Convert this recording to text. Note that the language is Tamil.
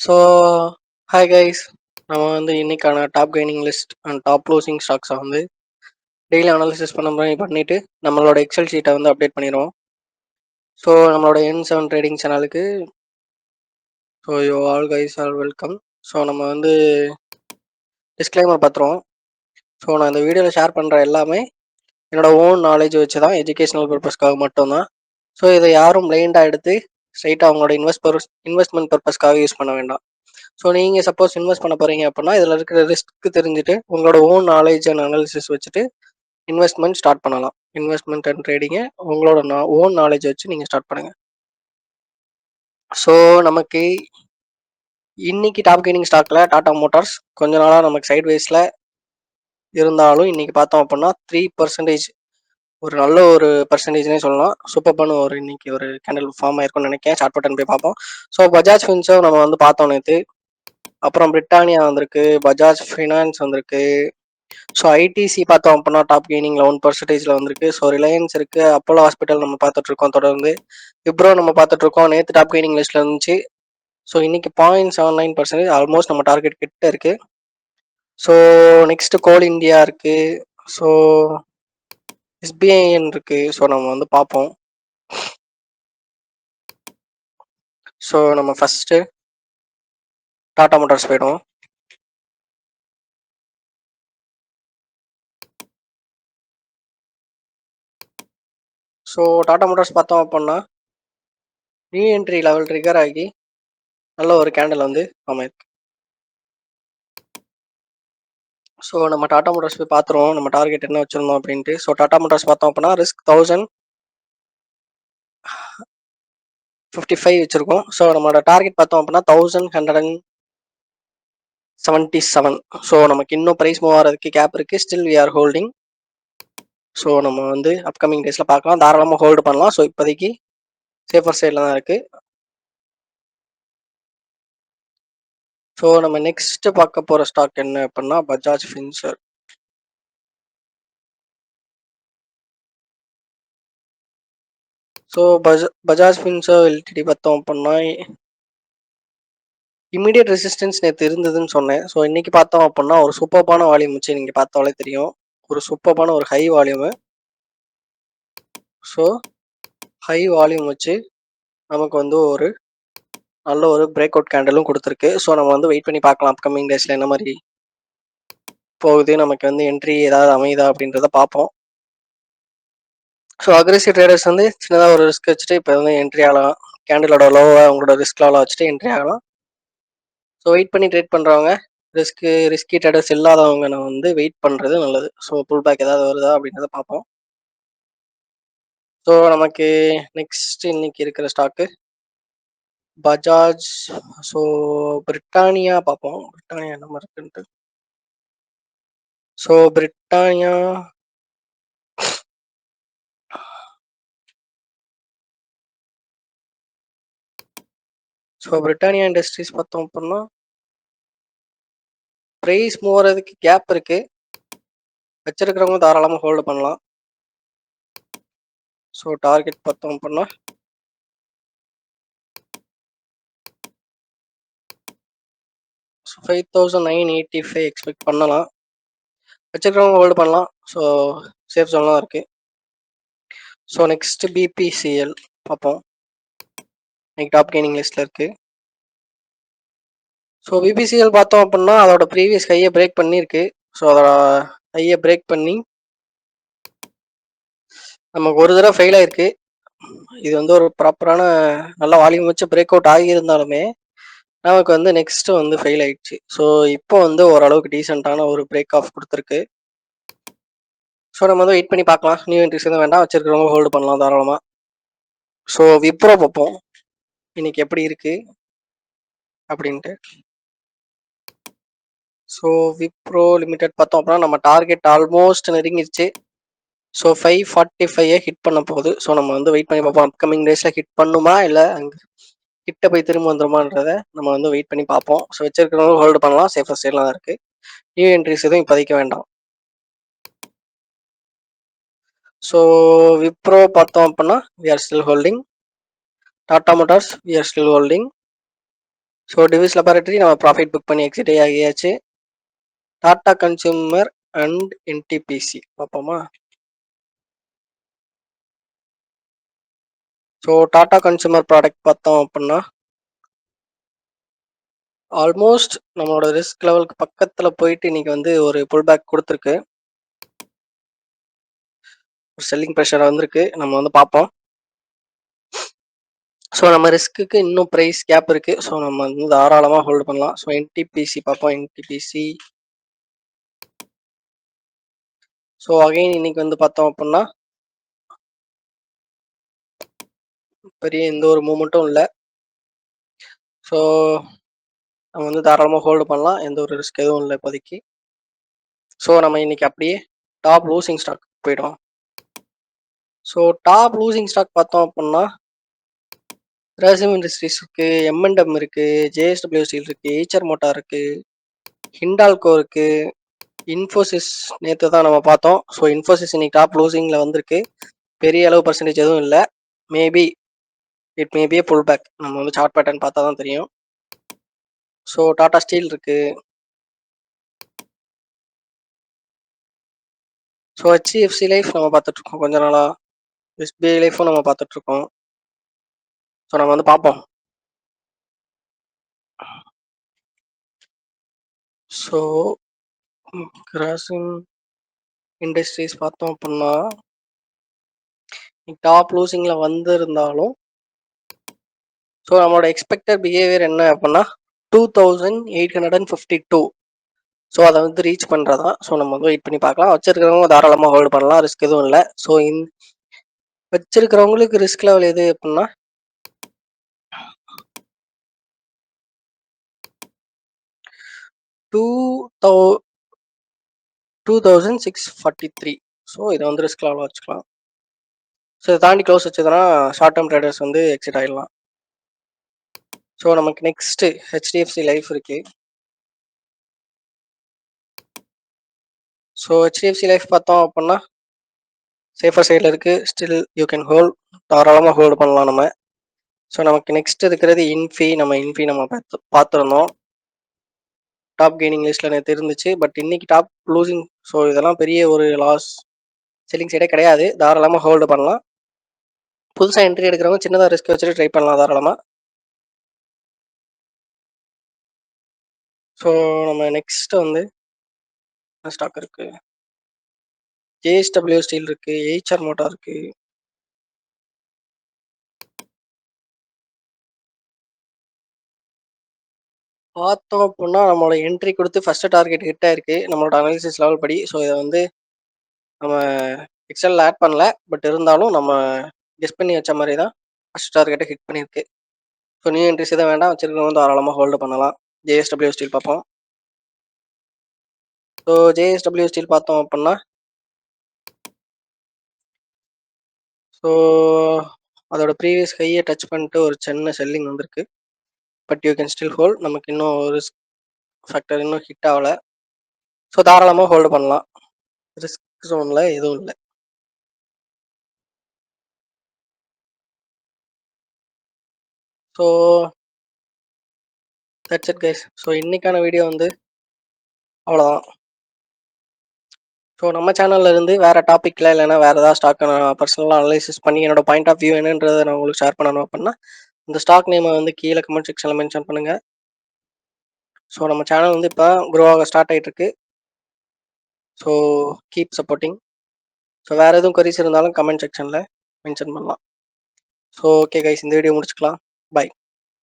So, hi guys. நம்ம வந்து இன்னைக்கான top gaining list and top closing ஸ்டாக்ஸை வந்து டெய்லி அனாலிசிஸ் பண்ண மாதிரி பண்ணிட்டு நம்மளோட எக்ஸல் ஷீட்டை வந்து அப்டேட் பண்ணிடுவோம். ஸோ நம்மளோட N7 ட்ரேடிங் சேனலுக்கு so you all guys are welcome. So நம்ம வந்து டிஸ்க்ளைமர் பார்த்துருவோம். ஸோ நான் இந்த வீடியோவில் ஷேர் பண்ணுற எல்லாமே என்னோட ஓன் நாலேஜ் வச்சு தான், எஜுகேஷனல் பர்பஸ்க்காக மட்டும்தான். ஸோ இதை யாரும் பிளைண்டாக எடுத்து ஸ்ட்ரைட்டாக அவங்களோட இன்வெஸ்ட்மெண்ட் பர்பஸ்க்காக யூஸ் பண்ண வேண்டாம். ஸோ நீங்கள் சப்போஸ் இன்வெஸ்ட் பண்ண போகிறீங்க அப்படின்னா இதில் இருக்கிற ரிஸ்க் தெரிஞ்சுட்டு உங்களோட ஓன் நாலேஜ் அண்ட் அனாலிசிஸ் வச்சுட்டு இன்வெஸ்ட்மெண்ட் ஸ்டார்ட் பண்ணலாம். இன்வெஸ்ட்மெண்ட் அண்ட் ட்ரேடிங்கை உங்களோட ஓன் நாலேஜ் வச்சு நீங்கள் ஸ்டார்ட் பண்ணுங்கள். ஸோ நமக்கு இன்னைக்கு டாப் கெய்னிங் ஸ்டாக்ல டாடா மோட்டார்ஸ் கொஞ்ச நாளாக நமக்கு சைட் வேஸில் இருந்தாலும் இன்னைக்கு பார்த்தோம் அப்படின்னா 3% ஒரு நல்ல ஒரு பர்சன்டேஜ்னே சொல்லலாம். சூப்பர்பான ஒரு இன்னைக்கு ஒரு கேண்டில் ஃபார்ம் ஆயிருக்கும்னு நினைக்கிறேன். சார்ட் பட்டன் போய் பார்ப்போம். ஸோ பஜாஜ் ஃபின்சர்வ் நம்ம வந்து பார்த்தோம் நேற்று. அப்புறம் பிரிட்டானியா வந்திருக்கு, பஜாஜ் ஃபினான்ஸ் வந்திருக்கு. ஸோ ஐடிசி பார்த்தோம் அப்படின்னா டாப் கெய்னிங்ல 1% வந்திருக்கு. ஸோ ரிலையன்ஸ் இருக்கு, அப்போலோ ஹாஸ்பிட்டல் நம்ம பார்த்துட்டு இருக்கோம் தொடர்ந்து. விப்ரோ நம்ம பார்த்துட்டு இருக்கோம், நேற்று டாப் கெய்னிங் லிஸ்ட்ல இருந்துச்சு. ஸோ இன்னைக்கு 0.79% ஆல்மோஸ்ட் நம்ம டார்கெட் கிட்ட இருக்கு. ஸோ நெக்ஸ்ட் கோல் இந்தியா இருக்கு, ஸோ எஸ்பிஐஎன் இருக்கு. ஸோ நம்ம வந்து பார்ப்போம். ஸோ நம்ம ஃபர்ஸ்ட் டாடா மோட்டார்ஸ் போயிடுவோம். ஸோ டாடா மோட்டார்ஸ் பார்த்தோம் அப்படின்னா ரீஎன்ட்ரி லெவல் ட்ரிகர் ஆகி நல்ல ஒரு கேண்டில் வந்து அமைருக்கு. ஸோ நம்ம டாடா மோட்டார்ஸ் போய் பார்த்துருவோம் நம்ம டார்கெட் என்ன வச்சிருந்தோம் அப்படின்ட்டு. ஸோ டாடா மோட்டார்ஸ் பார்த்தோம் அப்படின்னா ரிஸ்க் 1055 வச்சிருக்கோம். ஸோ நம்மளோட டார்கெட் பார்த்தோம் அப்படின்னா 1177. ஸோ நமக்கு இன்னும் ப்ரைஸ் மூவ் ஆகிறதுக்கு கேப் இருக்கு. Still we are holding. So நம்ம வந்து அப்கமிங் டேஸில் பார்க்கலாம், தாராளமாக ஹோல்டு பண்ணலாம். ஸோ இப்போதைக்கு சேஃபர் சைடில் தான் இருக்கு. ஸோ நம்ம நெக்ஸ்ட் பார்க்க போகிற ஸ்டாக் என்ன அப்படின்னா பஜாஜ் ஃபின்சர்வ். ஸோ பஜாஜ் ஃபின்சர்வ் எல்டிடி பார்த்தோம் அப்படின்னா இமீடியட் ரெசிஸ்டன்ஸ் நேற்று இருந்ததுன்னு சொன்னேன். ஸோ இன்னைக்கு பார்த்தோம் அப்படின்னா ஒரு சூப்பர்பான வால்யூம் வச்சு நீங்கள் பார்த்தாலே தெரியும். ஒரு சூப்பர்பான ஒரு high volume. So high volume வச்சு நமக்கு வந்து ஒரு நல்ல ஒரு பிரேக் அவுட் கேண்டலும் கொடுத்துருக்கு. ஸோ நம்ம வந்து வெயிட் பண்ணி பார்க்கலாம் அப்கமிங் டேஸில் என்ன மாதிரி போகுது, நமக்கு வந்து என்ட்ரி ஏதாவது அமையுதா அப்படின்றத பார்ப்போம். ஸோ அக்ரெசிவ் ட்ரேடர்ஸ் வந்து சின்னதாக ஒரு ரிஸ்க் வச்சுட்டு இப்போ வந்து என்ட்ரி ஆகலாம். கேண்டிலோட லோவை அவங்களோட ரிஸ்க் லெவலில் வச்சுட்டு என்ட்ரி ஆகலாம். ஸோ வெயிட் பண்ணி ட்ரேட் பண்ணுறவங்க, ரிஸ்கி ட்ரேடர்ஸ் இல்லாதவங்க நான் வந்து வெயிட் பண்ணுறது நல்லது. ஸோ புல் பேக் ஏதாவது வருதா அப்படின்றத பார்ப்போம். ஸோ நமக்கு நெக்ஸ்ட் இன்னைக்கு இருக்கிற ஸ்டாக்கு பஜாஜ். ஸோ பிரிட்டானியா பார்ப்போம், பிரிட்டானியா என்ன இருக்குன்ட்டு. ஸோ பிரிட்டானியா பிரிட்டானியா இண்டஸ்ட்ரீஸ் பார்த்தோம் அப்படின்னா ப்ரைஸ் மூவறதுக்கு கேப் இருக்கு. வச்சிருக்கிறவங்க தாராளமாக ஹோல்டு பண்ணலாம். ஸோ டார்கெட் பார்த்தோம் அப்படின்னா 5985 எக்ஸ்பெக்ட் பண்ணலாம். வச்சிருக்கிறவங்க ஹோல்டு பண்ணலாம். ஸோ சேஃப் ஜோன்லாம் இருக்கு. ஸோ நெக்ஸ்ட் பிபிசிஎல் பார்ப்போம். இன்னைக்கு டாப் கெய்னிங் லிஸ்ட்ல இருக்கு. ஸோ பிபிசிஎல் பார்த்தோம் அப்படின்னா அதோட ப்ரீவியஸ் ஹையை பிரேக் பண்ணியிருக்கு. ஸோ அதோட ஹையை பிரேக் பண்ணி நமக்கு ஒரு தடவை ஃபெயில் ஆயிருக்கு. இது வந்து ஒரு ப்ராப்பரான நல்ல வால்யூம் வச்சு பிரேக் அவுட் ஆகியிருந்தாலுமே நமக்கு வந்து நெக்ஸ்ட் வந்து ஃபெயில் ஆயிடுச்சு. ஸோ இப்போ வந்து ஓரளவுக்கு டீசெண்டான ஒரு பிரேக் ஆஃப் கொடுத்துருக்கு. ஸோ நம்ம வந்து வெயிட் பண்ணி பார்க்கலாம். நியூ என்ட்ரிஸ் எதுவும் வேண்டாம், வச்சிருக்கிறவங்க ஹோல்டு பண்ணலாம் தாராளமாக. ஸோ விப்ரோ பார்ப்போம் இன்னைக்கு எப்படி இருக்கு அப்படின்ட்டு. ஸோ விப்ரோ லிமிடெட் பார்த்தோம் அப்படின்னா நம்ம டார்கெட் ஆல்மோஸ்ட் நெருங்கிடுச்சு. ஸோ 545 ஹிட் பண்ண போகுது. ஸோ நம்ம வந்து வெயிட் பண்ணி பார்ப்போம் அப்கமிங் டேஸில் ஹிட் பண்ணுமா இல்லை அங்கே கிட்ட போய் திரும்ப வந்துருமான்றத நம்ம வந்து வெயிட் பண்ணி பார்ப்போம். ஸோ வச்சிருக்கிறவங்க ஹோல்டு பண்ணலாம், சேஃபர் சைட்லாம் இருக்கு. நியூ என்ட்ரிஸ் எதுவும் இப்போதைக்கு வேண்டாம். ஸோ விப்ரோ பார்த்தோம் அப்படின்னா we are still holding. Tata motors we are still holding. So Divi's laboratory நம்ம ப்ராஃபிட் புக் பண்ணி எக்ஸிட் ஆகியாச்சு. டாடா கன்சூமர் அண்ட் என்டிபிசி பார்ப்போமா? ஸோ டாடா கன்சூமர் ப்ராடக்ட் பார்த்தோம் அப்படின்னா ஆல்மோஸ்ட் நம்மளோட ரிஸ்க் லெவலுக்கு பக்கத்தில் போயிட்டு இன்னைக்கு வந்து ஒரு புல் பேக் கொடுத்துருக்கு. ஒரு செல்லிங் ப்ரெஷர் வந்திருக்கு, நம்ம வந்து பார்ப்போம். ஸோ நம்ம ரிஸ்க்குக்கு இன்னும் ப்ரைஸ் கேப் இருக்குது. ஸோ நம்ம வந்து தாராளமாக ஹோல்டு பண்ணலாம். ஸோ என்டிபிசி பார்ப்போம். என்டிபிசி ஸோ அகைன் இன்னைக்கு வந்து பார்த்தோம் அப்படின்னா பெரிய எந்த ஒரு மூமெண்ட்டும் இல்லை. ஸோ நம்ம வந்து தாராளமாக ஹோல்டு பண்ணலாம், எந்த ஒரு ரிஸ்க் எதுவும் இல்லை இப்போதைக்கு. ஸோ நம்ம இன்னைக்கு அப்படியே டாப் லூசிங் ஸ்டாக் போயிடும். ஸோ டாப் லூசிங் ஸ்டாக் பார்த்தோம் அப்படின்னா கிராசிம் இண்டஸ்ட்ரீஸ் இருக்கு, எம்என்டம் இருக்கு, ஜேஎஸ்டபிள்யூ ஸ்டீல் இருக்கு, ஏச்சர் மோட்டார் இருக்கு, ஹிண்டால்கோ இருக்கு, இன்ஃபோசிஸ் நேற்று தான் நம்ம பார்த்தோம். ஸோ இன்ஃபோசிஸ் இன்னைக்கு டாப் லூசிங்கில் வந்திருக்கு. பெரிய அளவு பர்சன்டேஜ் எதுவும் இல்லை. Maybe it maybe pull back, நம்ம வந்து சார்ட் பேட்டர்ன் பார்த்தா தான் தெரியும். ஸோ டாடா ஸ்டீல் இருக்கு. ஸோ ஹெச்டிஎஃப்சி லைஃப் நம்ம பார்த்துட்டு இருக்கோம் கொஞ்ச நாளா. எஸ்பிஐ லைஃப்பும் நம்ம பார்த்துட்டு இருக்கோம். ஸோ நம்ம வந்து பார்ப்போம். ஸோ கிராசிம் இண்டஸ்ட்ரீஸ் பார்த்தோம் அப்படின்னா டாப் லூசிங்கில் வந்திருந்தாலும் ஸோ நம்மளோட எக்ஸ்பெக்டட் பிஹேவியர் என்ன அப்படின்னா 2852. ஸோ அதை வந்து ரீச் பண்ணுறதா. ஸோ நம்ம வந்து வெயிட் பண்ணி பார்க்கலாம். வச்சிருக்கிறவங்க தாராளமாக ஹோல்டு பண்ணலாம், ரிஸ்க் எதுவும் இல்லை. ஸோ வச்சிருக்கிறவங்களுக்கு ரிஸ்க் லெவல் எது அப்படின்னா 2643. ஸோ இதை வந்து ரிஸ்க் லெவலில் வச்சுக்கலாம். ஸோ இதை தாண்டி க்ளோஸ் வச்சதுன்னா ஷார்ட் டேர்ம் ட்ரேடர்ஸ் வந்து எக்ஸிட் ஆகிடலாம். ஸோ நமக்கு நெக்ஸ்ட்டு ஹெச்டிஎஃப்சி லைஃப் இருக்கு. ஸோ ஹெச்டிஎஃப்சி லைஃப் பார்த்தோம் அப்படின்னா சேஃபர் சைடில் இருக்குது. ஸ்டில் யூ கேன் ஹோல்ட், தாராளமாக ஹோல்டு பண்ணலாம் நம்ம. ஸோ நமக்கு நெக்ஸ்ட் இருக்கிறது இன்ஃபி. நம்ம பார்த்துருந்தோம் டாப் கெய்னிங் லிஸ்ட்டில் நேற்று இருந்துச்சு. பட் இன்னைக்கு டாப் லூசிங். ஸோ இதெல்லாம் பெரிய ஒரு லாஸ் செல்லிங் சைடே கிடையாது, தாராளமாக ஹோல்டு பண்ணலாம். புதுசாக என்ட்ரி எடுக்கிறவங்க சின்னதாக ரிஸ்க் வச்சுட்டு ட்ரை பண்ணலாம் தாராளமாக. ஸோ நம்ம நெக்ஸ்ட் வந்து ஸ்டாக் இருக்கு, ஜேஎஸ்டபிள்யூ ஸ்டீல் இருக்கு, ஏச்சர் மோட்டார் இருக்கு. பார்த்தோம் அப்படின்னா நம்மளோட என்ட்ரி கொடுத்து ஃபர்ஸ்ட் டார்கெட் ஹிட் ஆயிருக்கு நம்மளோட அனாலிசிஸ் லெவல் படி. ஸோ இதை வந்து நம்ம எக்ஸலில் ஆட் பண்ணல, பட் இருந்தாலும் நம்ம கெஸ் பண்ணி வச்ச மாதிரி தான் ஃபர்ஸ்ட் டார்கெட்டை ஹிட் பண்ணியிருக்கு. ஸோ நியூ என்ட்ரிஸ் எதுவும் வேண்டாம், வச்சிருக்கவங்க வந்து தாராளமாக ஹோல்டு பண்ணலாம். ஜேஎஸ்டபிள்யூ ஸ்டீல் பார்ப்போம். ஸோ ஜேஎஸ்டபிள்யூ ஸ்டீல் பார்த்தோம் அப்படின்னா ஸோ அதோட ப்ரீவியஸ் ஹையை டச் பண்ணிட்டு ஒரு சின்ன செல்லிங் வந்திருக்கு. But you can still hold. நமக்கு இன்னும் ரிஸ்க் ஃபேக்டர் இன்னும் ஹிட் ஆகலை. ஸோ தாராளமாக ஹோல்டு பண்ணலாம், ரிஸ்க் ஜோனில் எதுவும் இல்லை. So that's it guys. So இன்னைக்கான வீடியோ வந்து அவ்வளோதான். ஸோ நம்ம சேனல்ல இருந்து வேறு டாப்பிக்கில் இல்லைனா வேறு ஏதாவது ஸ்டாக்கை நான் பர்சனலாக அனலைசிஸ் பண்ணி என்னோட பாயிண்ட் ஆஃப் வியூ என்னன்றதை நான் உங்களுக்கு ஷேர் பண்ணணும் அப்படின்னா இந்த ஸ்டாக் நேமை வந்து கீழே கமெண்ட் செக்ஷனில் மென்ஷன் பண்ணுங்கள். ஸோ நம்ம சேனல் வந்து இப்போ க்ரோ ஆக ஸ்டார்ட் ஆகிட்டு இருக்கு. So keep supporting. ஸோ வேறு எதுவும் queries இருந்தாலும் கமெண்ட் செக்ஷனில் மென்ஷன் பண்ணலாம். ஸோ ஓகே கைஸ், இந்த வீடியோ முடிச்சுக்கலாம். பை.